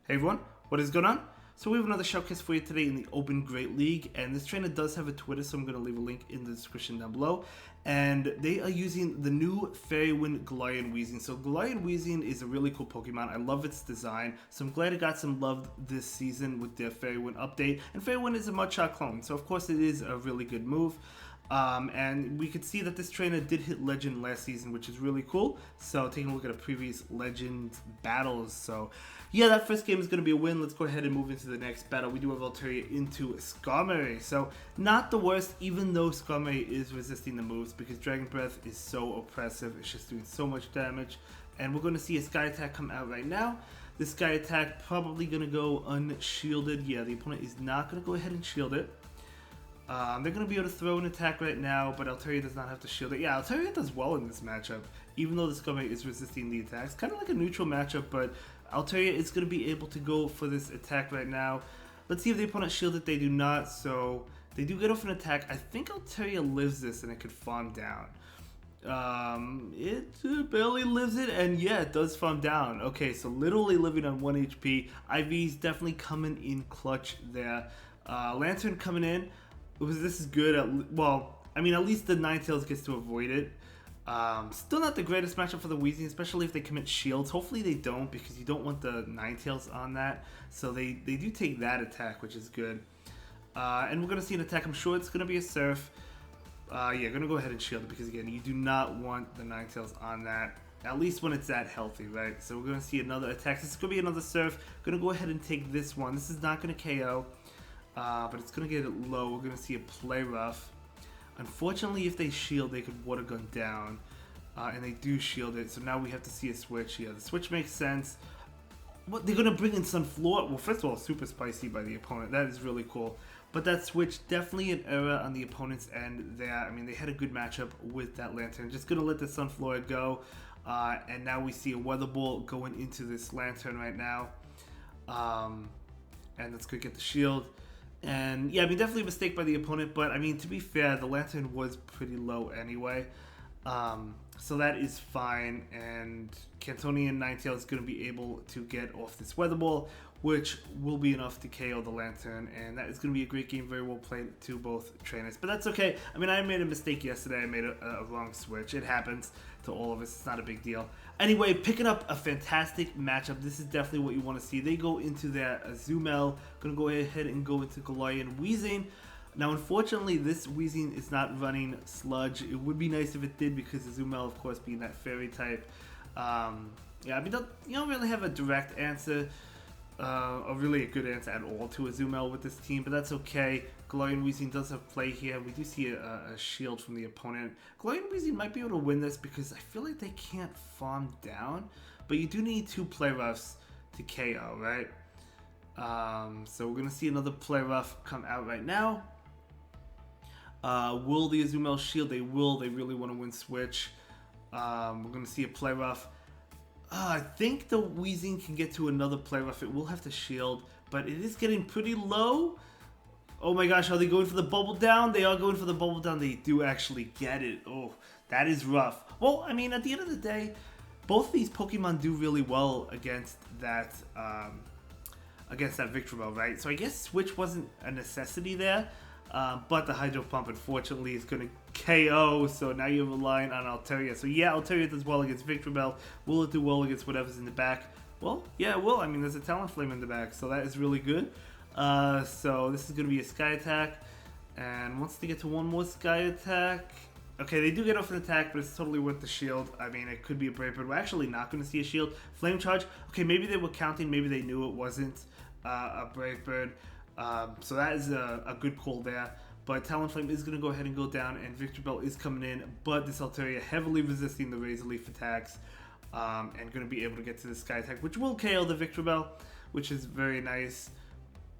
Hey everyone, what is going on? So we have another showcase for you today in the Open Great League, and this trainer does have a Twitter, so I'm going to leave a link in the description down below. And they are using the new Fairy Wind Galarian Weezing. So Galarian Weezing is a really cool Pokemon. I love its design, so I'm glad it got some love this season with their Fairy Wind update. And Fairy Wind is a Mudshot clone, so of course it is a really good move. And we could see that this trainer did hit Legend last season, which is really cool. So taking a look at a previous Legend battles. So yeah, that first game is going to be a win. Let's go ahead and move into the next battle. We do have Altaria into Skarmory. So not the worst, even though Skarmory is resisting the moves because Dragon Breath is so oppressive. It's just doing so much damage. And we're going to see a Sky Attack come out right now. This Sky Attack probably going to go unshielded. Yeah, the opponent is not going to go ahead and shield it. They're going to be able to throw an attack right now, but Altaria does not have to shield it. Yeah, Altaria does well in this matchup, even though the Skarmory is resisting the attacks. Kind of like a neutral matchup, but Altaria is going to be able to go for this attack right now. Let's see if the opponent shielded. They do not, so they do get off an attack. I think Altaria lives this, and it could farm down. It barely lives it, and yeah, it does farm down. Okay, so literally living on 1 HP. IV's definitely coming in clutch there. Lantern coming in. This is good. Well, I mean, at least the Ninetales gets to avoid it. Still not the greatest matchup for the Weezing, especially if they commit shields. Hopefully they don't, because you don't want the Ninetales on that. So they do take that attack, which is good. And we're going to see an attack. I'm sure it's going to be a Surf. Yeah, going to go ahead and shield it, because again, you do not want the Ninetales on that. At least when it's that healthy, right? So we're going to see another attack. This is going to be another Surf. Going to go ahead and take this one. This is not going to KO. But it's going to get it low. We're going to see a Play Rough. Unfortunately, if they shield, they could Water Gun down. And they do shield it. So now we have to see a switch. Yeah, the switch makes sense. What, they're going to bring in Sunflora? Well, first of all, super spicy by the opponent. That is really cool. But that switch, definitely an error on the opponent's end there. I mean, they had a good matchup with that Lantern. Just going to let the Sunflora go. And now we see a Weather Ball going into this Lantern right now. And let's go get the shield. And yeah, I mean, definitely a mistake by the opponent, but I mean, to be fair, the Lantern was pretty low anyway. So that is fine, and Cantonian Ninetale is going to be able to get off this Weather Ball, which will be enough to KO the Lantern, and that is going to be a great game, very well played to both trainers. But that's okay. I mean, I made a mistake yesterday. I made a wrong switch. It happens to all of us. It's not a big deal. Anyway, picking up a fantastic matchup. This is definitely what you want to see. They go into their Azumel. Going to go ahead and go into Galarian Weezing. Now, unfortunately, this Weezing is not running Sludge. It would be nice if it did, because Azumel, of course, being that fairy type. Yeah, I mean, you don't really have a direct answer, or really a good answer at all to Azumel with this team, but that's okay. Galarian Weezing does have play here. We do see a shield from the opponent. Galarian Weezing might be able to win this, because I feel like they can't farm down, but you do need 2 Play Roughs to KO, right? So we're going to see another Play Rough come out right now. Will the Azumel shield? They will. They really want to win switch. We're going to see a Play Rough. I think the Weezing can get to another Play Rough. It will have to shield, but it is getting pretty low. Oh my gosh, are they going for the Bubble Down? They are going for the Bubble Down. They do actually get it. Oh, that is rough. Well, I mean, at the end of the day, both of these Pokemon do really well against that Victreebel, right? So I guess switch wasn't a necessity there. But the Hydro Pump, unfortunately, is going to KO, so now you're relying on Altaria. So yeah, Altaria does well against Victreebel. Will it do well against whatever's in the back? Well, yeah, it will. I mean, there's a Talonflame in the back, so that is really good. So this is going to be a Sky Attack, and once they get to one more Sky Attack... Okay, they do get off an attack, but it's totally worth the shield. I mean, it could be a Brave Bird. We're actually not going to see a shield. Flame Charge. Okay, maybe they were counting. Maybe they knew it wasn't a Brave Bird. So that is a good call there. But Talonflame is going to go ahead and go down, and Victreebel is coming in. But this Altaria heavily resisting the Razor Leaf attacks, and going to be able to get to the Sky Attack, which will KO the Victreebel, which is very nice.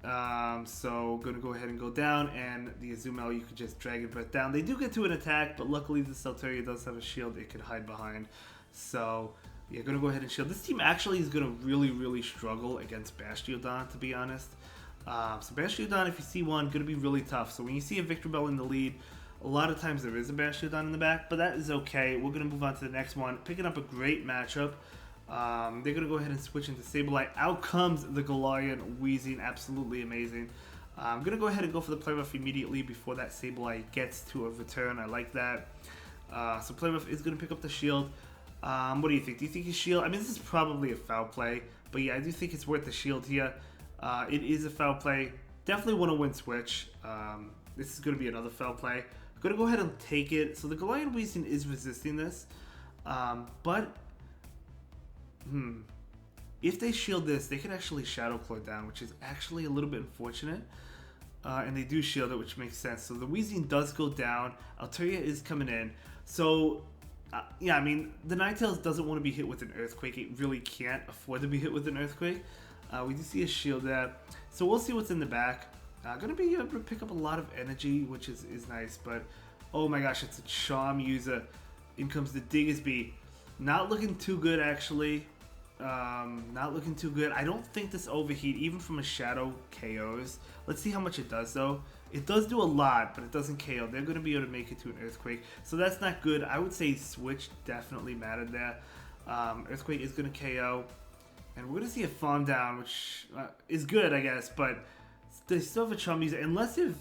So going to go ahead and go down, and the Azumel, you could just Dragon Breath down. They do get to an attack, but luckily this Altaria does have a shield it could hide behind. So yeah, going to go ahead and shield. This team actually is going to really, really struggle against Bastiodon, to be honest. So Bastiodon, if you see one, going to be really tough. So when you see a Victreebel in the lead, a lot of times there is a Bastiodon in the back, but that is okay. We're going to move on to the next one. Picking up a great matchup. They're going to go ahead and switch into Sableye. Out comes the Galarian Weezing. Absolutely amazing. I'm going to go ahead and go for the Play Rough immediately before that Sableye gets to a return. I like that. So Play Rough is going to pick up the shield. What do you think? Do you think he's shield? I mean, this is probably a foul play. But yeah, I do think it's worth the shield here. It is a foul play. Definitely want to win switch. This is going to be another foul play. I'm going to go ahead and take it. So the Galarian Weezing is resisting this. But if they shield this, they can actually Shadow Claw down, which is actually a little bit unfortunate. And they do shield it, which makes sense. So the Weezing does go down. Altaria is coming in. So, yeah, I mean, the Ninetales doesn't want to be hit with an Earthquake. It really can't afford to be hit with an Earthquake. We do see a shield there. So we'll see what's in the back. Going to be able to pick up a lot of energy, which is nice. But, oh my gosh, it's a Charm user. In comes the Diggersby. Not looking too good, actually. Not looking too good. I don't think this overheat, even from a Shadow, KOs. Let's see how much it does, though. It does do a lot, but it doesn't KO. They're going to be able to make it to an Earthquake. So that's not good. I would say Switch definitely mattered there. Earthquake is going to KO. And we're going to see a Farm Down, which is good, I guess. But they still have a Charm user. Unless if...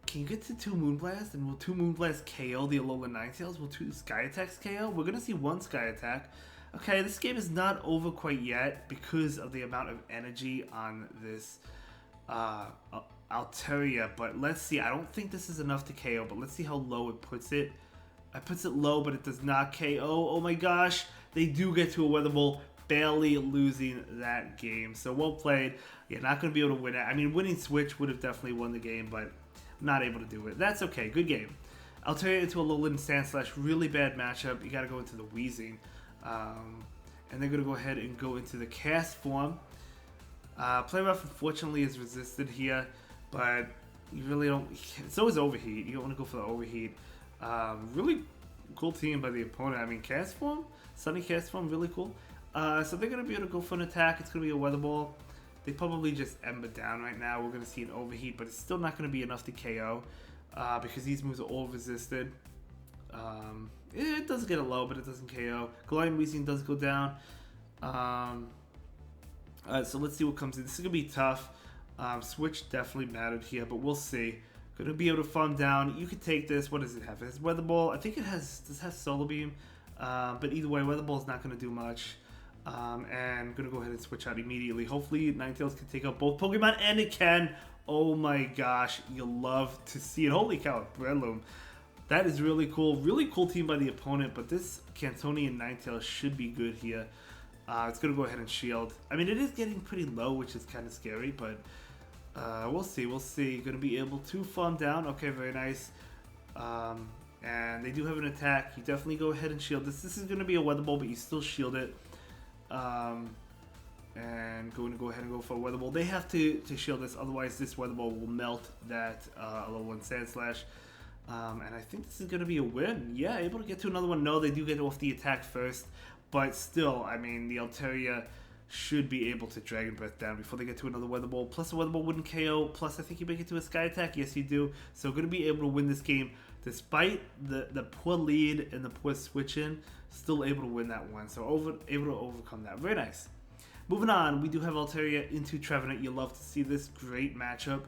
Can you get to 2 Moonblast? And will 2 Moonblast KO the Alolan Ninetales? Will 2 Sky Attacks KO? We're going to see 1 Sky Attack. Okay, this game is not over quite yet because of the amount of energy on this Altaria. But let's see. I don't think this is enough to KO, but let's see how low it puts it. It puts it low, but it does not KO. Oh my gosh. They do get to a Weather Ball, barely losing that game. So well played. Yeah, not going to be able to win it. I mean, winning Switch would have definitely won the game, but not able to do it. That's okay. Good game. Altaria into a Alolan Sandslash. Really bad matchup. You got to go into the Weezing. And they're going to go ahead and go into the Cast form. Play Rough, unfortunately, is resisted here, but you really don't... It's always Overheat. You don't want to go for the Overheat. Really cool team by the opponent. I mean, Cast form? Sunny Cast form, really cool. So they're going to be able to go for an attack. It's going to be a Weather Ball. They probably just Ember down right now. We're going to see an Overheat, but it's still not going to be enough to KO because these moves are all resisted. It does get a low, but it doesn't KO. Galarian Weezing does go down. So let's see what comes in. This is going to be tough. Switch definitely mattered here, but we'll see. Going to be able to farm down. You could take this. What does it have? It has Weather Ball. I think it has... Does it have Solar Beam? But either way, Weather Ball is not going to do much. And going to go ahead and switch out immediately. Hopefully, Ninetales can take out both Pokemon, and it can. Oh my gosh. You'll love to see it. Holy cow, Breloom. That is really cool. Really cool team by the opponent, but this Cantonian Ninetales should be good here. It's going to go ahead and shield. I mean, it is getting pretty low, which is kind of scary, but we'll see. We'll see. Going to be able to farm down. Okay, very nice. And they do have an attack. You definitely go ahead and shield this. This is going to be a Weather Ball, but you still shield it. And going to go ahead and go for a Weather Ball. They have to shield this, otherwise this Weather Ball will melt that level 1 Sandslash. And I think this is going to be a win. Yeah, able to get to another one. No, they do get off the attack first. But still, I mean, the Altaria should be able to Dragon Breath down before they get to another Weather Ball. Plus, a Weather Ball wouldn't KO. Plus, I think you make it to a Sky Attack. Yes, you do. So, going to be able to win this game. Despite the poor lead and the poor switch-in, still able to win that one. So, able to overcome that. Very nice. Moving on, we do have Altaria into Trevenant. You love to see this great matchup.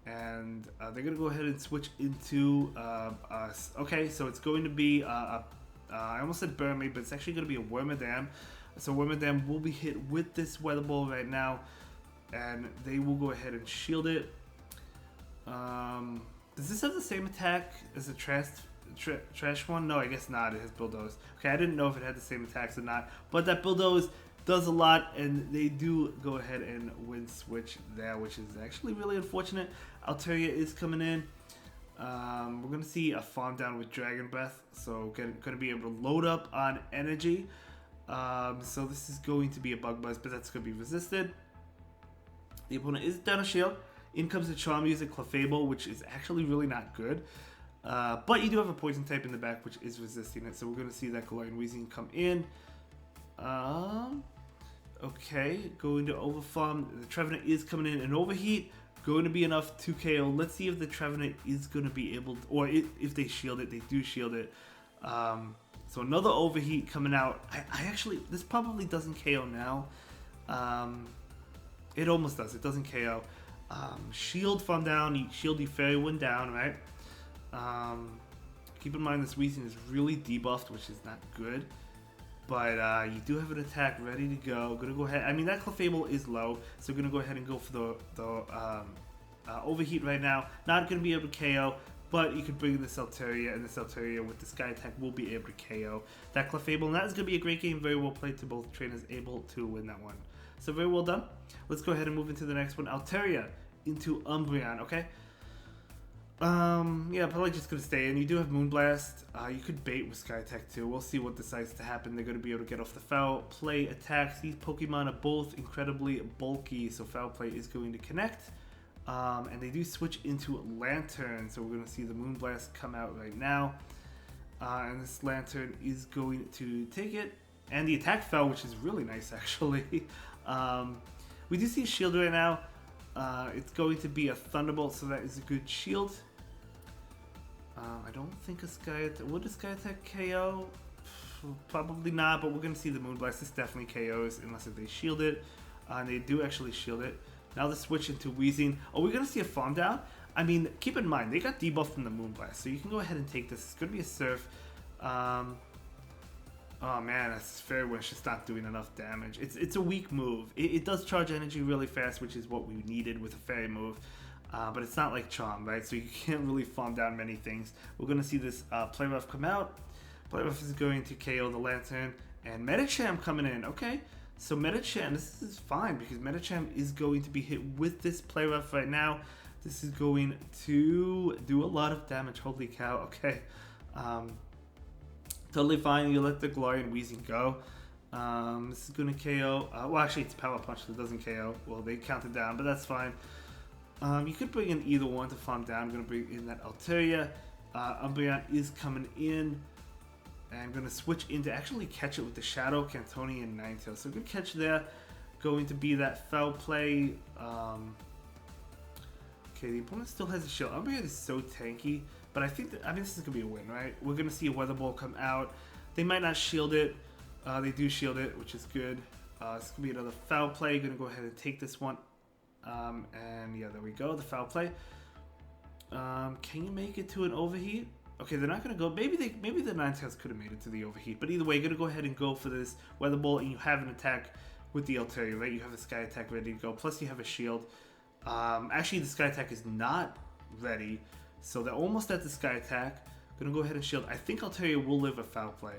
And they're going to go ahead and switch into us. Okay, so it's going to be, I almost said Burmy, but it's actually going to be a Wormadam. So Wormadam will be hit with this Weather Ball right now. And they will go ahead and shield it. Does this have the same attack as the trash one? No, I guess not. It has Bulldoze. Okay, I didn't know if it had the same attacks or not. But that Bulldoze does a lot, and they do go ahead and win switch there, which is actually really unfortunate. Altaria is coming in. We're going to see a farm down with Dragon Breath, so going to be able to load up on energy. So this is going to be a Bug Buzz, but that's going to be resisted. The opponent is down a shield. In comes the Charm user Clefable, which is actually really not good. But you do have a Poison type in the back, which is resisting it, so we're going to see that Galarian Weezing come in. Okay, going to Overfarm. The Trevenant is coming in. An Overheat, going to be enough to KO. Let's see if the Trevenant is going to be able to, or if they shield it. They do shield it. So another overheat coming out. I actually, this probably doesn't KO now. It almost does. It doesn't KO. Shield farm down. You shield your Fairy Wind down, right? Keep in mind this Weezing is really debuffed, which is not good. But you do have an attack ready to go. Gonna go ahead. I mean, that Clefable is low, so we're gonna go ahead and go for the overheat right now. Not gonna be able to KO, but you could bring in the Altaria, and the Altaria with the Sky Attack will be able to KO that Clefable. And that is gonna be a great game. Very well played to both trainers, able to win that one. So very well done. Let's go ahead and move into the next one. Altaria into Umbreon. Okay. Yeah, probably just gonna stay in. You do have Moonblast. You could bait with Sky Attack too. We'll see what decides to happen. They're gonna be able to get off the foul play attacks. These Pokemon are both incredibly bulky, so foul play is going to connect. And they do switch into Lantern, so we're gonna see the Moonblast come out right now. And this Lantern is going to take it, and the attack fell, which is really nice actually. We do see a shield right now. It's going to be a Thunderbolt, so that is a good shield. I don't think a Sky Attack... Would a Sky Attack KO? Probably not, but we're going to see the Moonblast. This definitely KOs, unless if they shield it. And they do actually shield it. Now the switch into Weezing. Oh, we're going to see a farm down? I mean, keep in mind, they got debuffed from the Moonblast, so you can go ahead and take this. It's going to be a Surf. Oh man, that's Fairy Wind's just not doing enough damage. It's a weak move. It does charge energy really fast, which is what we needed with a Fairy move. But it's not like Charm, right? So you can't really farm down many things. We're going to see this Play Rough come out. Play Rough is going to KO the Lantern. And Medicham coming in. Okay, so Medicham, this is fine because Medicham is going to be hit with this Play Rough right now. This is going to do a lot of damage. Holy cow, okay. Totally fine. You let the Galarian Weezing go. This is going to KO. Well, actually, it's Power Punch that doesn't KO. Well, they counted down, but that's fine. You could bring in either one to farm down. I'm going to bring in that Altaria. Umbreon is coming in. And I'm going to switch in to actually catch it with the Shadow, Cantoni, and Ninetales. So good catch there. Going to be that foul play. Okay, the opponent still has a shield. Umbreon is so tanky. But I think that, I mean, this is going to be a win, right? We're going to see a Weather Ball come out. They might not shield it. They do shield it, which is good. It's going to be another foul play. Going to go ahead and take this one. And yeah, there we go. The foul play. Can you make it to an overheat? Okay, they're not going to go. Maybe the Ninetales could have made it to the overheat. But either way, you're going to go ahead and go for this Weather Ball. And you have an attack with the Altaria, right? You have a Sky Attack ready to go. Plus, you have a shield. Actually, the Sky Attack is not ready. So they're almost at the Sky Attack. Gonna go ahead and shield. I think Altaria will live a foul play.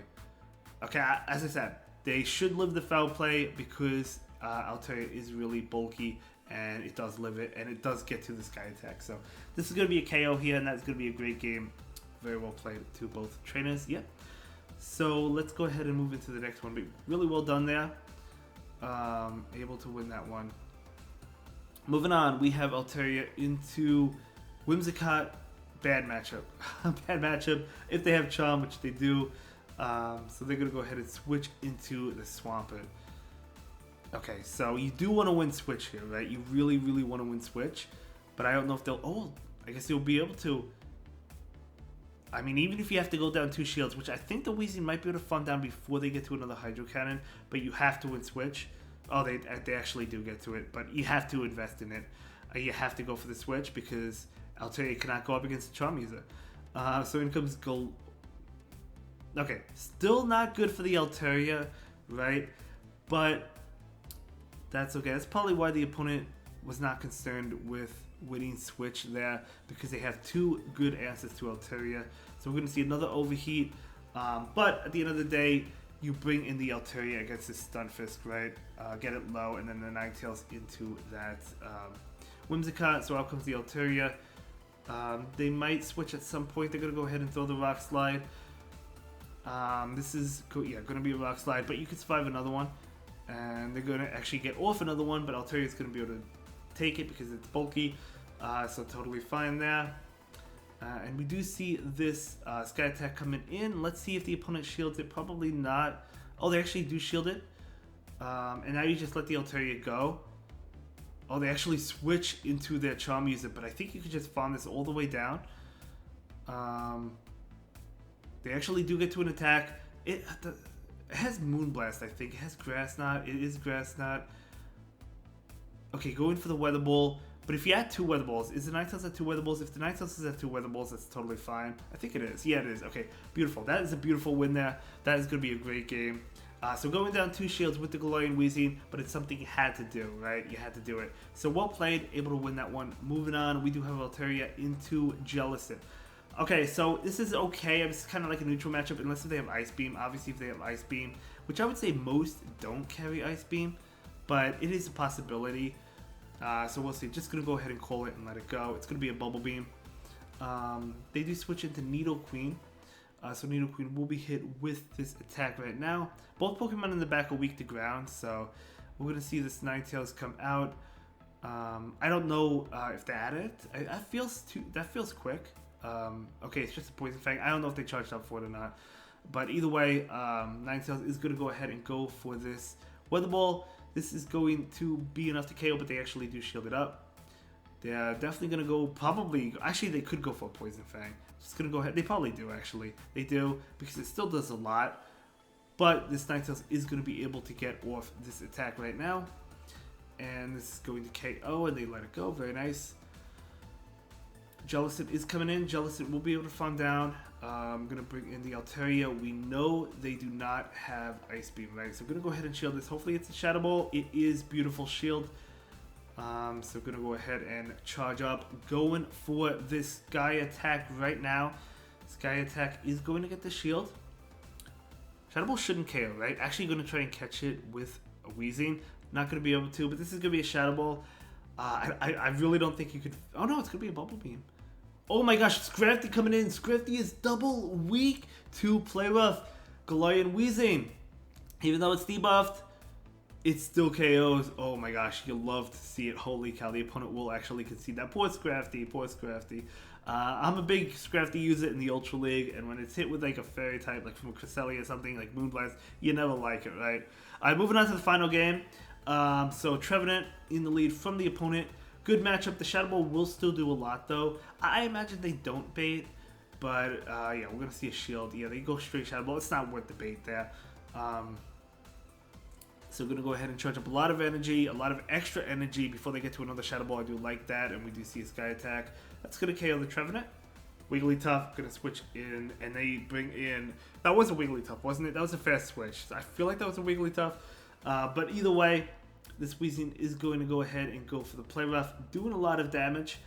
Okay, as I said, they should live the foul play because Altaria is really bulky and it does live it and it does get to the Sky Attack. So this is gonna be a KO here, and that's gonna be a great game. Very well played to both trainers. Yep. So let's go ahead and move into the next one. But really well done there. Able to win that one. Moving on, we have Altaria into Whimsicott. Bad matchup. Bad matchup if they have Charm, which they do. So they're going to go ahead and switch into the Swampert. Okay, so you do want to win Switch here, right? You really, really want to win Switch. But I don't know if they'll... Oh, I guess they'll be able to. I mean, even if you have to go down 2 shields, which I think the Weezing might be able to farm down before they get to another Hydro Cannon, but you have to win Switch. Oh, they actually do get to it, but you have to invest in it. You have to go for the Switch because Altaria cannot go up against the Charm user. So in comes Gold. Okay, still not good for the Altaria, right? But that's okay. That's probably why the opponent was not concerned with winning Switch there, because they have 2 good answers to Altaria. So we're going to see another overheat. But at the end of the day, you bring in the Altaria against the Stunfisk, right? Get it low, and then the Ninetales into that Whimsicott. So out comes the Altaria. They might switch at some point. They're going to go ahead and throw the Rock Slide. This is going to be a Rock Slide, but you could survive another one. And they're going to actually get off another one, but Altaria is going to be able to take it because it's bulky. So totally fine there. And we do see this Sky Attack coming in. Let's see if the opponent shields it. Probably not. Oh, they actually do shield it. And now you just let the Altaria go. Oh, they actually switch into their Charm user, but I think you could just farm this all the way down. They actually do get to an attack. it has Moonblast, I think. It has Grass Knot. It is Grass Knot. Okay, going for the Weather Ball. But if you add 2 Weather Balls, is the Ninetales at 2 Weather Balls? If the Ninetales is at 2 Weather Balls, that's totally fine. I think it is. Yeah, it is. Okay, beautiful. That is a beautiful win there. That is going to be a great game. So going down 2 shields with the Galarian Weezing, but it's something you had to do, right? You had to do it. So well played, able to win that one. Moving on, we do have Altaria into Jellicent. Okay, so this is okay. It's kind of like a neutral matchup, unless if they have Ice Beam. Obviously, if they have Ice Beam, which I would say most don't carry Ice Beam, but it is a possibility. So we'll see. Just going to go ahead and call it and let it go. It's going to be a Bubble Beam. They do switch into Nidoqueen. So Nidoqueen will be hit with this attack right now. Both Pokemon in the back are weak to ground, so we're going to see this Ninetales come out. I don't know if they add it. That feels quick. Okay, it's just a Poison Fang. I don't know if they charged up for it or not. But either way, Ninetales is going to go ahead and go for this Weather Ball. This is going to be enough to KO, but they actually do shield it up. They're definitely going to go, probably, actually they could go for a Poison Fang. Just going to go ahead, they probably do actually. They do, because it still does a lot. But this Ninetales is going to be able to get off this attack right now. And this is going to KO, and they let it go, very nice. Jellicent is coming in. Jellicent will be able to farm down. I'm going to bring in the Altaria. We know they do not have Ice Beam, right? So I'm going to go ahead and shield this. Hopefully it's a Shadow Ball. It is beautiful shield. So I'm going to go ahead and charge up. Going for this Sky Attack right now. Sky Attack is going to get the shield. Shadow Ball shouldn't KO, right? Actually going to try and catch it with a Weezing. Not going to be able to, but this is going to be a Shadow Ball. I really don't think you could... Oh no, it's going to be a Bubble Beam. Oh my gosh, Scrafty coming in. Scrafty is double weak to play rough. Galarian Weezing. Even though it's debuffed, it still KOs. Oh my gosh, you'll love to see it. Holy cow, the opponent will actually concede that. Poor Scrafty, poor Scrafty. I'm a big Scrafty user in the Ultra League, and when it's hit with like a fairy type, like from a Cresselia or something, like Moonblast, you never like it, right? Alright, moving on to the final game. So Trevenant in the lead from the opponent. Good matchup. The Shadow Ball will still do a lot, though. I imagine they don't bait, but yeah, we're going to see a shield. Yeah, they go straight Shadow Ball. It's not worth the bait there. So we're going to go ahead and charge up a lot of energy, a lot of extra energy before they get to another Shadow Ball. I do like that, and we do see a Sky Attack. That's going to KO the Trevenant. Wigglytuff going to switch in, and they bring in... That was a Wigglytuff, wasn't it? That was a fast switch. I feel like that was a Wigglytuff. But either way, this Weezing is going to go ahead and go for the Play Rough, doing a lot of damage.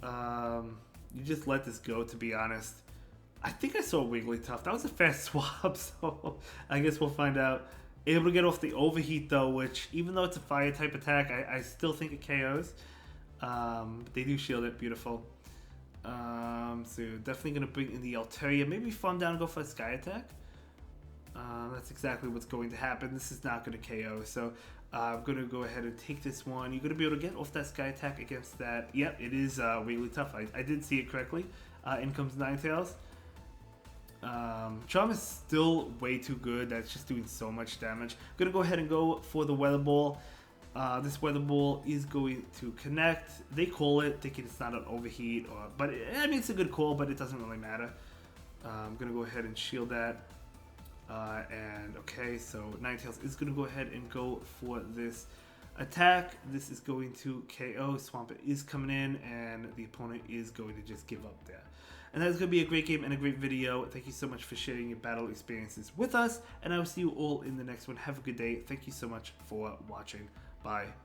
You just let this go, to be honest. I think I saw Wigglytuff. That was a fast swap, so I guess we'll find out. Able to get off the Overheat, though, which, even though it's a Fire-type attack, I still think it KOs. They do shield it. Beautiful. So definitely going to bring in the Altaria. Maybe farm down and go for a Sky Attack. That's exactly what's going to happen. This is not going to KO, so I'm going to go ahead and take this one. You're going to be able to get off that Sky Attack against that. Yep, it is Wigglytuff. I did see it correctly. In comes Ninetales. Charm is still way too good. That's just doing so much damage. I'm going to go ahead and go for the Weather Ball. This Weather Ball is going to connect. They call it, thinking it's not an Overheat. But I mean, it's a good call, but it doesn't really matter. I'm going to go ahead and shield that. And okay, so Ninetales is going to go ahead and go for this attack. This is going to KO. Swampert is coming in, and the opponent is going to just give up there. And that's going to be a great game and a great video. Thank you so much for sharing your battle experiences with us, and I will see you all in the next one. Have a good day. Thank you so much for watching. Bye.